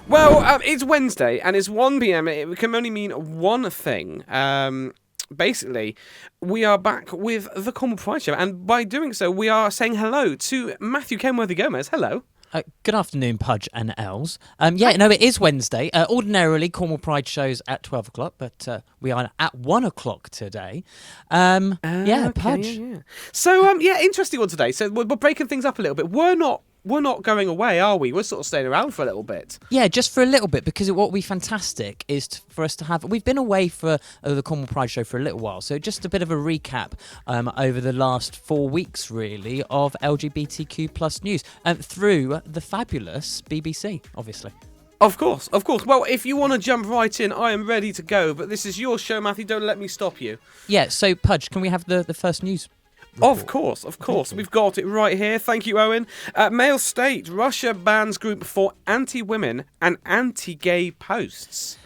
Well, it's Wednesday and it's 1 p.m. It can only mean one thing. Basically, we are back with the Cornwall Pride Show, and by doing so, we are saying hello to Matthew Kenworthy Gomez. Hello. Good afternoon, Pudge and Els. It is Wednesday. Ordinarily, Cornwall Pride shows at 12 o'clock, but we are at 1 o'clock today. Okay, Pudge. Yeah. So, interesting one today. So, we're breaking things up a little bit. We're not going away, are we? We're sort of staying around for a little bit. Yeah, just for a little bit, because what would be fantastic is for us to have... We've been away for the Cornwall Pride Show for a little while, so just a bit of a recap over the last 4 weeks, really, of LGBTQ plus news through the fabulous BBC, obviously. Of course. Well, if you want to jump right in, I am ready to go, but this is your show, Matthew. Don't let me stop you. Yeah, so, Pudge, can we have the first news? Of course. We've got it right here. Thank you, Owen. Mail State. Russia bans group for anti-women and anti-gay posts.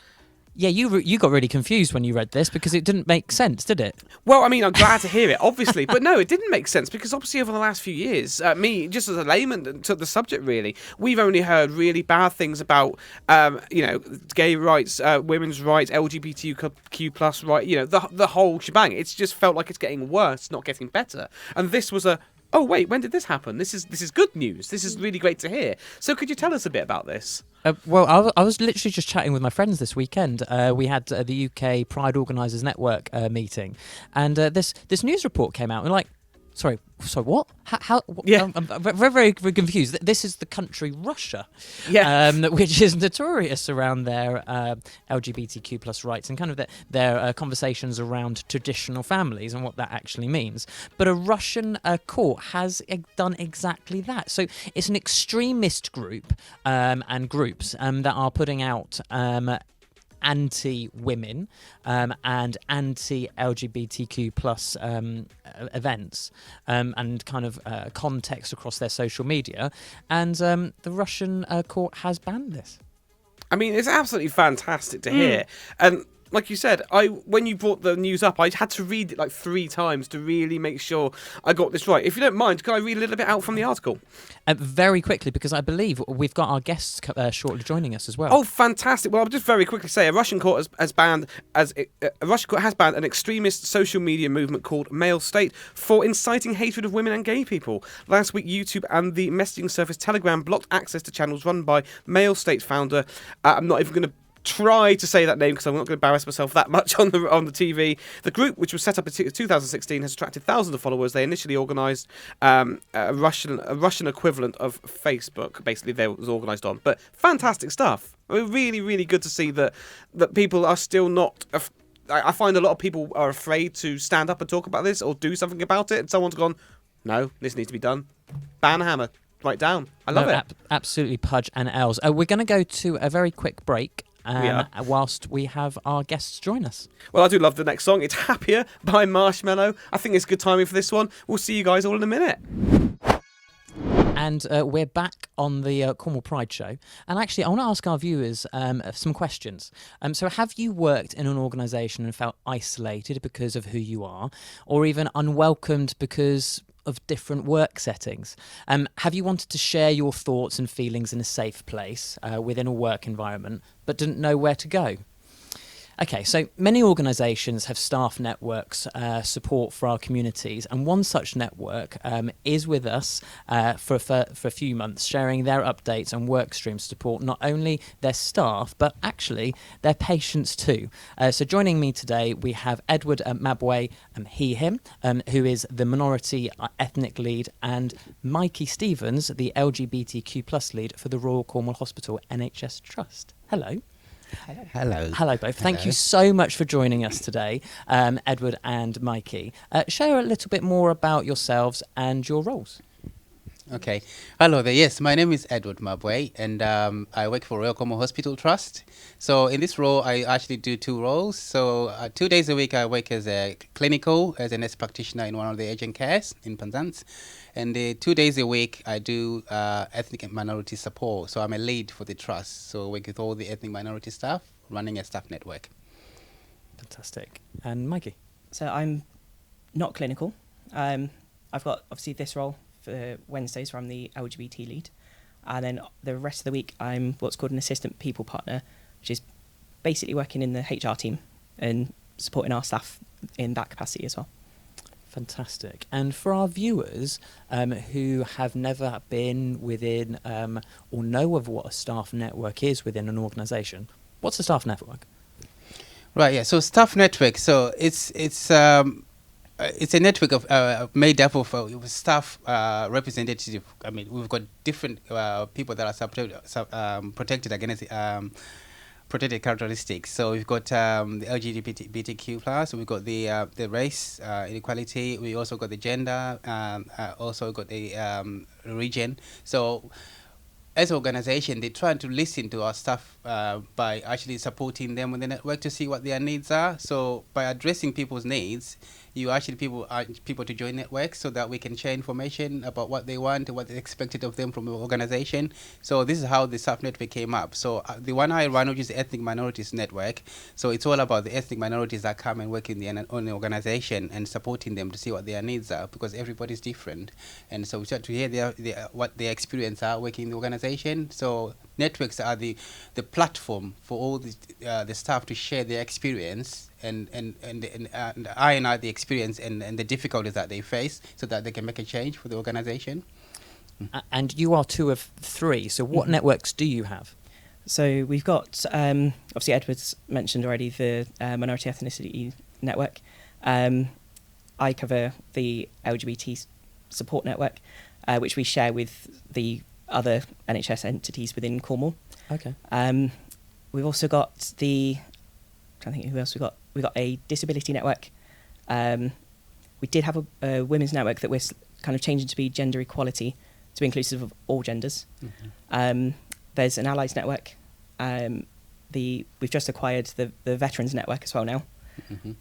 Yeah, you got really confused when you read this because it didn't make sense, did it? Well, I mean, I'm glad to hear it, obviously. But no, it didn't make sense because obviously over the last few years, me, just as a layman to the subject, really, we've only heard really bad things about, gay rights, women's rights, LGBTQ plus right, the whole shebang. It's just felt like it's getting worse, not getting better. And this was oh, wait, when did this happen? This is good news. This is really great to hear. So could you tell us a bit about this? I was literally just chatting with my friends this weekend. We had the UK Pride Organisers Network meeting, and this news report came out. And we're like, sorry, what? How? Yeah. I'm very, very, very confused. This is the country Russia, yeah, which is notorious around their LGBTQ plus rights and kind of their conversations around traditional families and what that actually means. But a Russian court has done exactly that. So it's an extremist group and groups that are putting out anti-women and anti-LGBTQ plus events and kind of context across their social media, and the Russian court has banned this. I mean, it's absolutely fantastic to hear. And like you said, when you brought the news up, I had to read it like 3 times to really make sure I got this right. If you don't mind, can I read a little bit out from the article? Very quickly, because I believe we've got our guests shortly joining us as well. Oh, fantastic! Well, I'll just very quickly say a Russian court has banned an extremist social media movement called Mail State for inciting hatred of women and gay people. Last week, YouTube and the messaging service Telegram blocked access to channels run by Mail State founder. I'm not even going to try to say that name because I'm not going to embarrass myself that much on the TV. The group, which was set up in 2016, has attracted thousands of followers. They initially organised a Russian equivalent of Facebook. Basically, they was organised on. But fantastic stuff. I mean, really, really good to see that people are still not. I find a lot of people are afraid to stand up and talk about this or do something about it. And someone's gone, no, this needs to be done. Ban hammer. Right down. I love it. Absolutely, Pudge and Els. We're going to go to a very quick break. Whilst we have our guests join us. Well, I do love the next song. It's Happier by Marshmallow. I think it's good timing for this one. We'll see you guys all in a minute. And we're back on the Cornwall Pride Show. And actually, I want to ask our viewers some questions. So have you worked in an organisation and felt isolated because of who you are, or even unwelcomed because of different work settings? Have you wanted to share your thoughts and feelings in a safe place within a work environment, but didn't know where to go? Okay, so many organisations have staff networks, support for our communities, and one such network is with us for a few months, sharing their updates and work streams to support not only their staff, but actually their patients too. So joining me today, we have Edward Mabgwe, he, him, who is the minority ethnic lead, and Mikey Stevens, the LGBTQ plus lead for the Royal Cornwall Hospital NHS Trust. Hello. Hello both. Thank you so much for joining us today, Edward and Mikey. Share a little bit more about yourselves and your roles. Okay. Hello there. Yes, my name is Edward Mabgwe, and I work for Royal Cornwall Hospital Trust. So in this role, I actually do 2 roles. So 2 days a week, I work as a nurse practitioner in one of the urgent cares in Penzance. And 2 days a week, I do ethnic and minority support. So I'm a lead for the trust. So I work with all the ethnic minority staff, running a staff network. Fantastic. And Mikey? So I'm not clinical. I've got, obviously, this role for Wednesdays where I'm the LGBT lead. And then the rest of the week, I'm what's called an assistant people partner, which is basically working in the HR team and supporting our staff in that capacity as well. Fantastic. And for our viewers who have never been within or know of what a staff network is within an organisation, what's a staff network? Right. Yeah. So staff network. So it's a network of made up of staff representative. I mean, we've got different people that are protected against protected characteristics. So we've got the LGBTQ plus. We've got the race inequality. We also got the gender. Also got the region. So as an organization, they try to listen to our staff by actually supporting them with the network to see what their needs are. So by addressing people's needs, you actually people to join networks so that we can share information about what they want and what is expected of them from the organization. So this is how the staff network came up. So the one I run, which is the Ethnic Minorities Network, so it's all about the ethnic minorities that come and work in the organization and supporting them to see what their needs are, because everybody's different. And so we start to hear what their experience are working in the organization. So networks are the platform for all the staff to share their experience and iron out the experience and the difficulties that they face so that they can make a change for the organization. And you are 2 of 3, so what networks do you have? So we've got, obviously Edward's mentioned already the Minority Ethnicity Network. I cover the LGBT Support Network, which we share with the other NHS entities within Cornwall. Okay. We've also got I'm trying to think who else we got. We got a disability network. We did have a women's network that we're kind of changing to be gender equality, to be inclusive of all genders. Mm-hmm. There's an allies network. We've just acquired the veterans network as well now. Mm-hmm.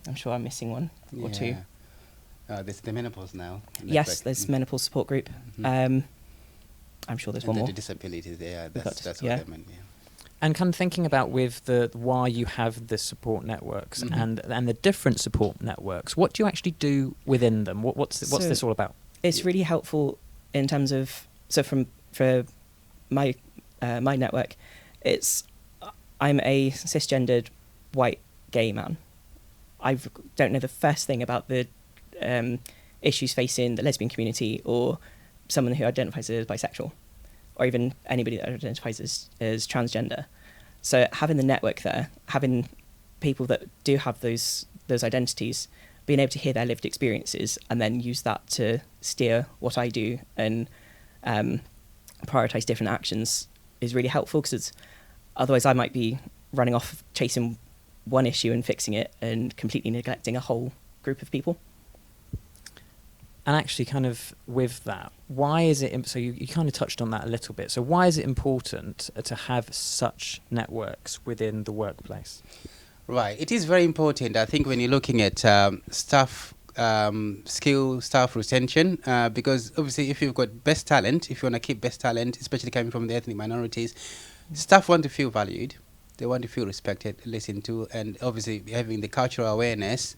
I'm sure I'm missing one or 2. There's the menopause now. Yes, there's menopause support group. Mm-hmm. I'm sure there's one more. The disabilities, that's what I meant. Yeah. And kind of thinking about with the why you have the support networks and the different support networks, what do you actually do within them? What's this all about? It's really helpful in terms of for my network, I'm a cisgendered white gay man. I don't know the first thing about the issues facing the lesbian community or someone who identifies as bisexual, or even anybody that identifies as transgender. So having the network there, having people that do have those identities, being able to hear their lived experiences and then use that to steer what I do and prioritise different actions is really helpful, because otherwise I might be running off chasing one issue and fixing it and completely neglecting a whole group of people. And actually, kind of with that, why is it... So you kind of touched on that a little bit. So why is it important to have such networks within the workplace? Right. It is very important, I think, when you're looking at staff skill, staff retention, because obviously if you've got best talent, if you want to keep best talent, especially coming from the ethnic minorities, staff want to feel valued. They want to feel respected, listened to, and obviously having the cultural awareness,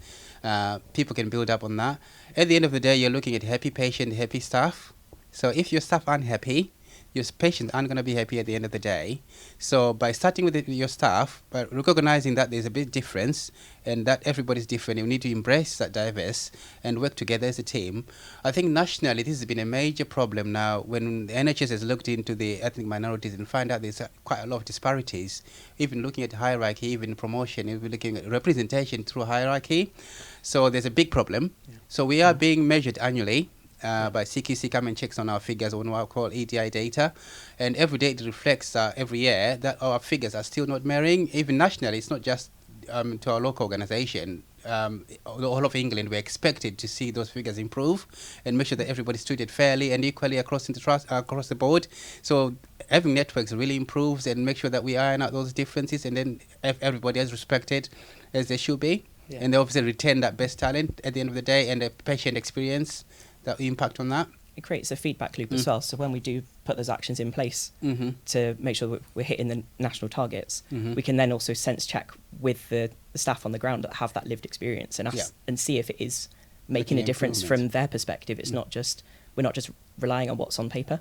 people can build up on that. At the end of the day, you're looking at happy patient, happy staff. So if your staff aren't happy, your patients aren't going to be happy at the end of the day. So by starting with your staff, by recognizing that there's a big difference and that everybody's different, you need to embrace that diverse and work together as a team. I think nationally this has been a major problem now when the NHS has looked into the ethnic minorities and find out there's quite a lot of disparities, even looking at hierarchy, even promotion, even looking at representation through hierarchy. So there's a big problem. Yeah. So we are being measured annually by CQC come and checks on our figures on what we call EDI data, and every day it reflects every year that our figures are still not marrying. Even nationally, it's not just to our local organisation. All of England, we're expected to see those figures improve and make sure that everybody's treated fairly and equally across the board. So having networks really improves and make sure that we iron out those differences, and then everybody is respected as they should be. Yeah. And they obviously retain that best talent at the end of the day, and the patient experience, that impact on that. It creates a feedback loop as well. So when we do put those actions in place to make sure that we're hitting the national targets, we can then also sense check with the staff on the ground that have that lived experience and and see if it is making a difference from their perspective. It's not just, we're not just relying on what's on paper.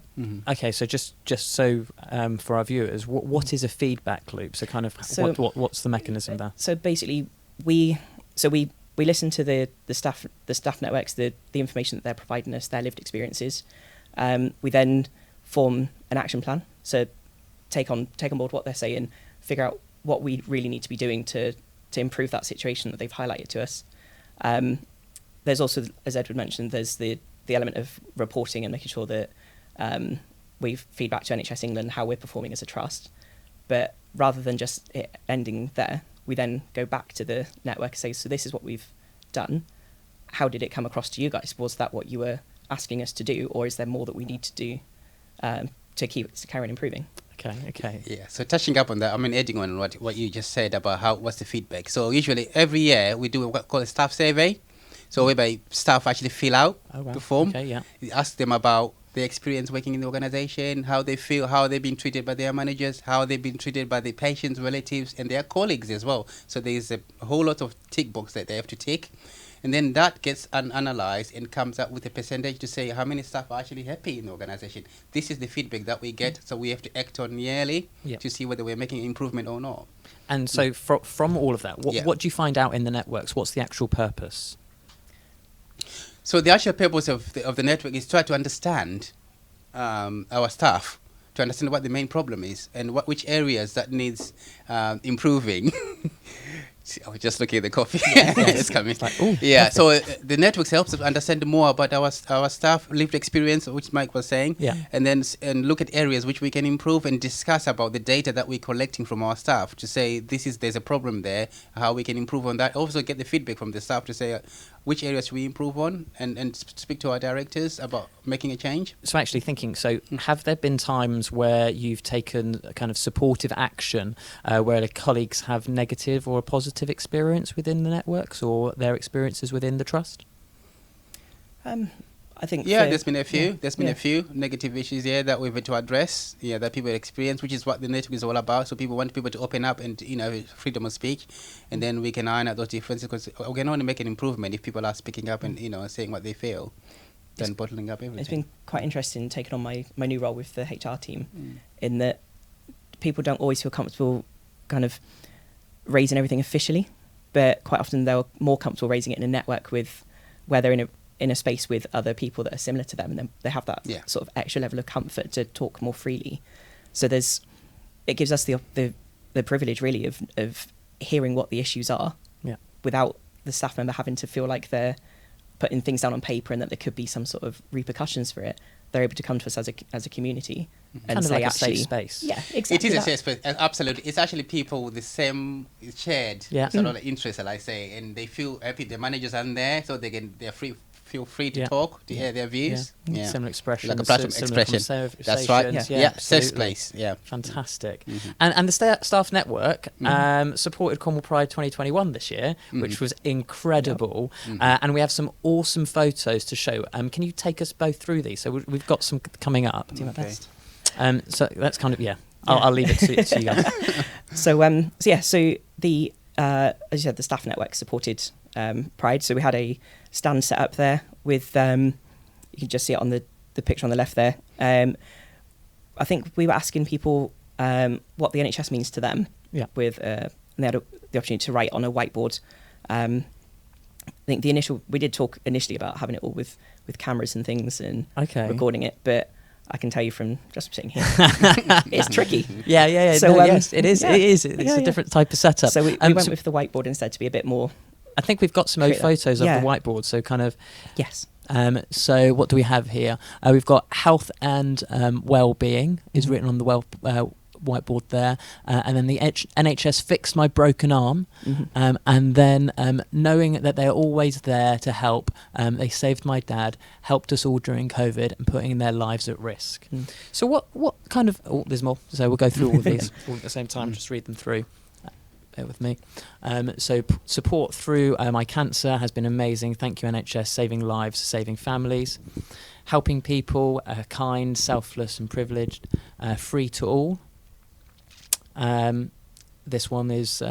Okay, so just so for our viewers, what is a feedback loop? So kind of what's the mechanism there? So basically, we listen to the staff networks, the information that they're providing us, their lived experiences. We then form an action plan. So take on board what they're saying, figure out what we really need to be doing to improve that situation that they've highlighted to us. There's also, as Edward mentioned, there's the element of reporting and making sure that we feed back to NHS England how we're performing as a trust. But rather than just it ending there, we then go back to the network and say, so this is what we've done. How did it come across to you guys? Was that what you were asking us to do, or is there more that we need to do to carry on improving? Okay. Yeah, so touching up on that, I mean, adding on what you just said about what's the feedback. So usually every year we do what called a staff survey. So whereby staff actually fill out the form. Okay, yeah. We ask them about their experience working in the organization, how they feel, how they've been treated by their managers, how they've been treated by the patients, relatives, and their colleagues as well. So there's a whole lot of tick box that they have to tick. And then that gets analyzed and comes up with a percentage to say how many staff are actually happy in the organization. This is the feedback that we get, so we have to act on yearly to see whether we're making improvement or not. And so from all of that, what do you find out in the networks? What's the actual purpose? So the actual purpose of the network is try to understand our staff, to understand what the main problem is and which areas that needs improving. I was just looking at the coffee. It's coming. It's like, so the networks helps us understand more about our staff lived experience, which Mike was saying, and then look at areas which we can improve and discuss about the data that we're collecting from our staff to say there's a problem there, how we can improve on that. Also get the feedback from the staff to say which areas should we improve on, and speak to our directors about making a change. So actually thinking, have there been times where you've taken a kind of supportive action where the colleagues have negative or a positive experience within the networks or their experiences within the trust? I think there's been a few. There's been a few negative issues that we've had to address. That people experience, which is what the network is all about. So people want people to open up and freedom of speech, and then we can iron out those differences because we can only make an improvement if people are speaking up and saying what they feel, than bottling up everything. It's been quite interesting taking on my new role with the HR team, in that people don't always feel comfortable kind of raising everything officially, but quite often they're more comfortable raising it in a network where they're in a space with other people that are similar to them, and then they have that sort of extra level of comfort to talk more freely. So it gives us the privilege really of hearing what the issues are, without the staff member having to feel like they're putting things down on paper and that there could be some sort of repercussions for it. They're able to come to us as a community and kind say, of like actually, a safe space. Yeah, exactly. It is a safe space, absolutely. It's actually people with the same shared sort of interests, I say, and they feel happy. The managers aren't there, so they're feel free to talk, to hear their views. Similar expressions, like a platform expression. That's right. Safe place. Fantastic. And the staff network supported Cornwall Pride 2021 this year, which was incredible. And we have some awesome photos to show. Can you take us both through these? So we've got some coming up. Do my best. So that's kind of I'll leave it to you guys. So the as you said, the staff network supported Pride. So we had a stand set up there with you can just see it on the picture on the left there. I think we were asking people what the NHS means to them. With and they had the opportunity to write on a whiteboard. I think we did talk initially about having it all with cameras and things and recording it, but I can tell you from just sitting here, it's tricky. So yes, it is. It is. It's a different type of setup. So we went with the whiteboard instead to be a bit more. I think we've got some old photos of the whiteboard. So kind of yes. So what do we have here? We've got health and well-being is written on the whiteboard there, and then the NHS fixed my broken arm, and then knowing that they're always there to help, they saved my dad, helped us all during COVID, and putting their lives at risk. So what kind of there's more, so we'll go through all of these all at the same time, just read them through. Bear with me. So support through my cancer has been amazing. Thank you, NHS, saving lives, saving families, helping people, kind, selfless and privileged, free to all. This one is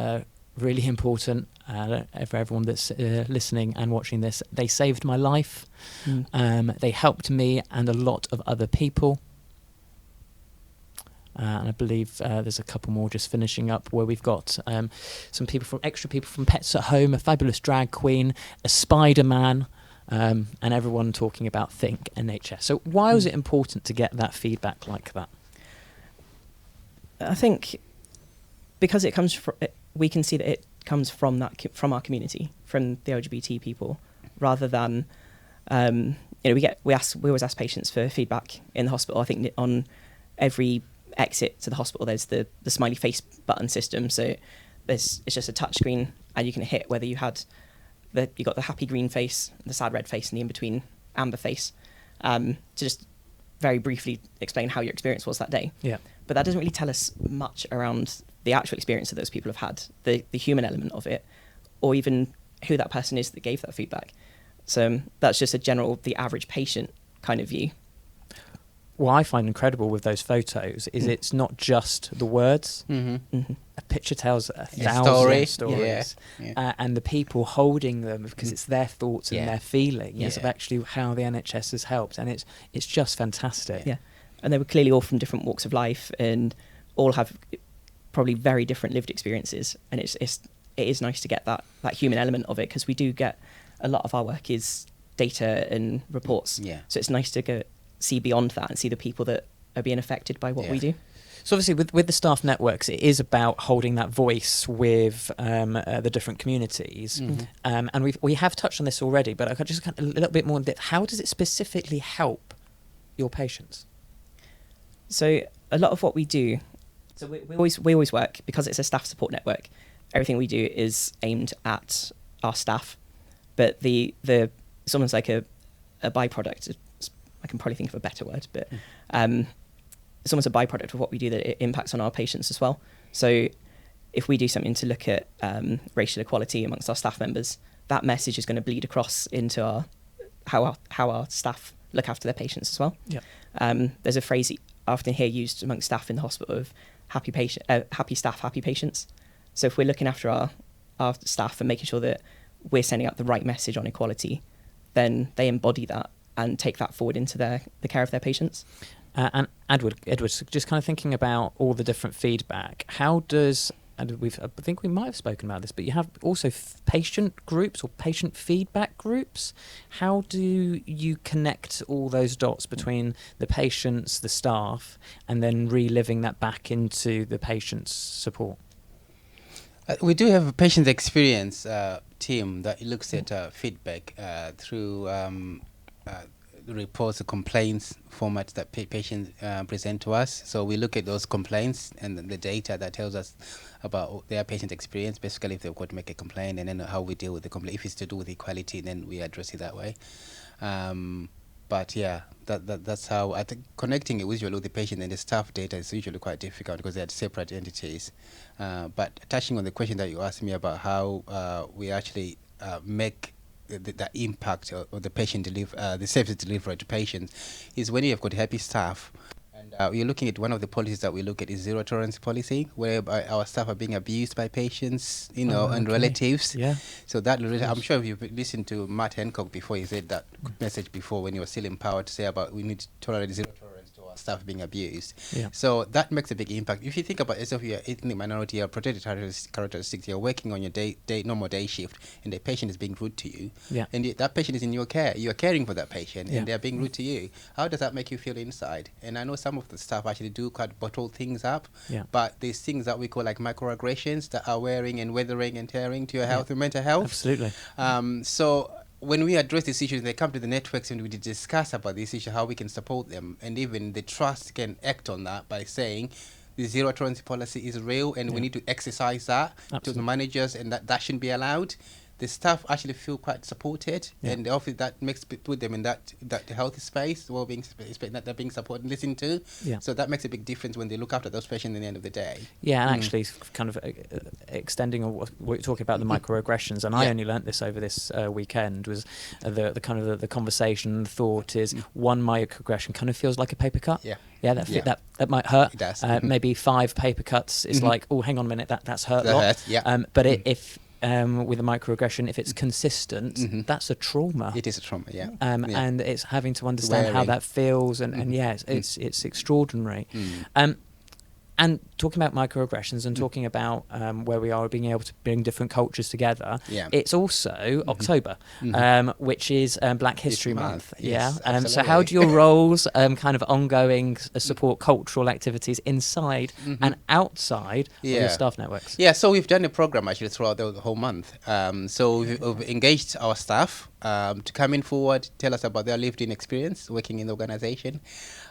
really important. for everyone that's listening and watching this, they saved my life. They helped me and a lot of other people. And I believe there's a couple more just finishing up, where we've got some extra people from Pets at Home, a fabulous drag queen, a Spider-Man, and everyone talking about Think NHS. So why was it important to get that feedback like that? I think because it comes from, we can see that it comes from our community, from the LGBT people, rather than we always ask patients for feedback in the hospital. I think on every exit to the hospital there's the smiley face button system, so it's just a touch screen and you can hit whether you got the happy green face, the sad red face, and the in-between amber face, to just very briefly explain how your experience was that day. Yeah. But that doesn't really tell us much around the actual experience that those people have had, the human element of it, or even who that person is that gave that feedback. So that's just the average patient kind of view. What I find incredible with those photos is it's not just the words. A picture tells 1,000 stories. Yeah. And the people holding them, because it's their thoughts and their feelings of actually how the NHS has helped. And it's just fantastic. Yeah. And they were clearly all from different walks of life and all have probably very different lived experiences. And it is nice to get that human element of it, because we do get a lot of our work is data and reports. Yeah. So it's nice to see beyond that and see the people that are being affected by what we do. So obviously with the staff networks, it is about holding that voice with the different communities. And we have touched on this already, but I could just a little bit more on that. How does it specifically help your patients? So a lot of what we do, so we always work, because it's a staff support network, everything we do is aimed at our staff. But it's almost like a byproduct. I can probably think of a better word, but it's almost a byproduct of what we do that it impacts on our patients as well. So if we do something to look at racial equality amongst our staff members, that message is going to bleed across into how our staff look after their patients as well. Yeah. There's a phrase I often hear used amongst staff in the hospital of happy staff, happy patients. So if we're looking after our staff and making sure that we're sending out the right message on equality, then they embody that and take that forward into the care of their patients. And Edward, just kind of thinking about all the different feedback, how does, and I think we might have spoken about this, but you have also patient groups or patient feedback groups. How do you connect all those dots between the patients, the staff, and then reliving that back into the patient's support? We do have a patient experience team that looks at feedback through the reports, the complaints format that patients present to us. So we look at those complaints and the data that tells us about their patient experience, basically if they've got to make a complaint, and then how we deal with the complaint. If it's to do with equality, then we address it that way. But yeah, that's how I think connecting it usually with the patient and the staff data is usually quite difficult because they're separate entities. But touching on the question that you asked me about how we actually make the impact of the patient the service delivery to patients is when you have got happy staff. And we're looking at one of the policies that we look at is zero tolerance policy, whereby our staff are being abused by patients, and relatives. Yeah. So that I'm sure if you've listened to Matt Hancock before, he said that message before when he was still empowered to say about we need to tolerate zero tolerance to our staff being abused. Yeah. So that makes a big impact. If you think about yourself, you're ethnic minority, you're protected characteristics, you're working on your normal day shift, and the patient is being rude to you. Yeah. And that patient is in your care. You are caring for that patient, Yeah. and they're being rude to you. How does that make you feel inside? And I know some of the staff actually do quite bottle things up, but there's things that we call like microaggressions that are wearing and weathering and tearing to your health and mental health. Absolutely. So when we address these issues, they come to the networks and we discuss about this issue, how we can support them, and even the trust can act on that by saying the zero tolerance policy is real and we need to exercise that to the managers, and that shouldn't be allowed. The staff actually feel quite supported, and obviously that put them in that healthy space, well-being space that they're being supported and listened to. Yeah. So that makes a big difference when they look after those patients at the end of the day. Yeah, and actually kind of extending on what we're talking about, the microaggressions, and I only learnt this over this weekend, was the kind of the conversation thought is one microaggression kind of feels like a paper cut. Yeah, that might hurt. It does. Maybe 5 paper cuts is like, oh, hang on a minute, that's hurt a lot. Hurts, yeah. But if with a microaggression, if it's consistent, that's a trauma. It is a trauma, yeah. And it's having to understand how Wearing. that feels, and it's extraordinary. And talking about microaggressions and talking about where we are being able to bring different cultures together, it's also October, which is Black History Month. Yes, So how do your roles kind of ongoing support cultural activities inside and outside of your staff networks? Yeah, so we've done a program actually throughout the whole month. So we've engaged our staff to come in forward, tell us about their lived-in experience working in the organization.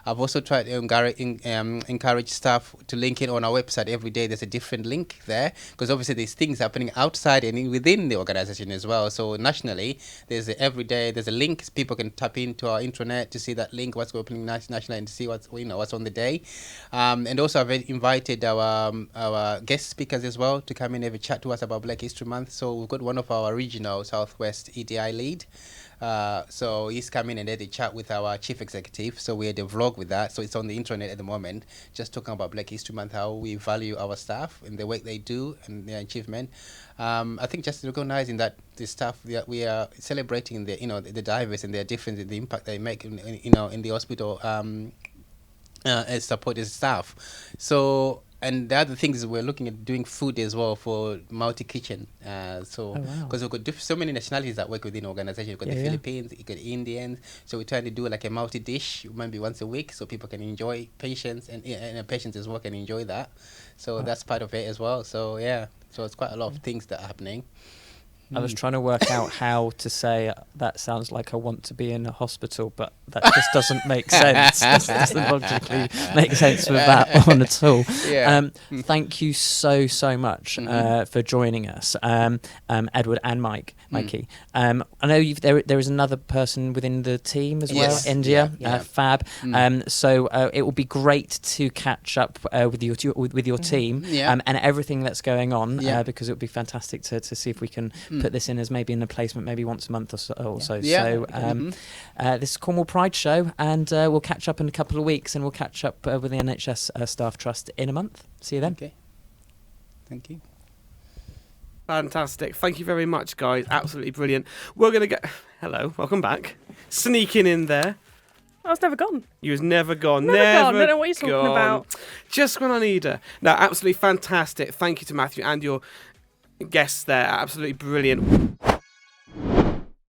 I've also tried to encourage staff to link in on our website every day. There's a different link there, because obviously there's things happening outside and within the organization as well. So nationally, every day there's a link. People can tap into our intranet to see that link, what's happening nationally, and to see what's on the day. And also I've invited our guest speakers as well to come in and have a chat to us about Black History Month. So we've got one of our regional Southwest EDI lead. So he's coming and had a chat with our chief executive. So we had a vlog with that. So it's on the internet at the moment, just talking about Black History Month, how we value our staff and the work they do and their achievement. I think just recognizing that the staff we are celebrating the diverse and their difference, the impact they make in the hospital as supported staff. So. And the other things is we're looking at doing food as well for multi kitchen. Because we've got so many nationalities that work within the organization. You've got the Philippines, you've got Indians. So we're trying to do like a multi dish, maybe once a week, so people can enjoy patients and patients as well can enjoy that. So that's part of it as well. So so it's quite a lot of things that are happening. I was trying to work out how to say that sounds like I want to be in a hospital, but that just doesn't make sense. It doesn't logically make sense with that one at all. Thank you so much for joining us, Edward and Mikey. I know there is another person within the team as well, India, Fab. So it will be great to catch up with your team and everything that's going on, because it would be fantastic to see if we can put this in as maybe in a placement maybe once a month or so. So this is Cornwall Pride Show, and we'll catch up in a couple of weeks, and we'll catch up with the NHS Staff Trust in a month. See you then. Okay. Thank you. Fantastic. Thank you very much, guys. Absolutely brilliant. We're going to get... Hello, welcome back. Sneaking in there. I was never gone. You was never gone. Never gone. I don't know what you're talking about. Just when I need her. No, absolutely fantastic. Thank you to Matthew and your guests there. Absolutely brilliant.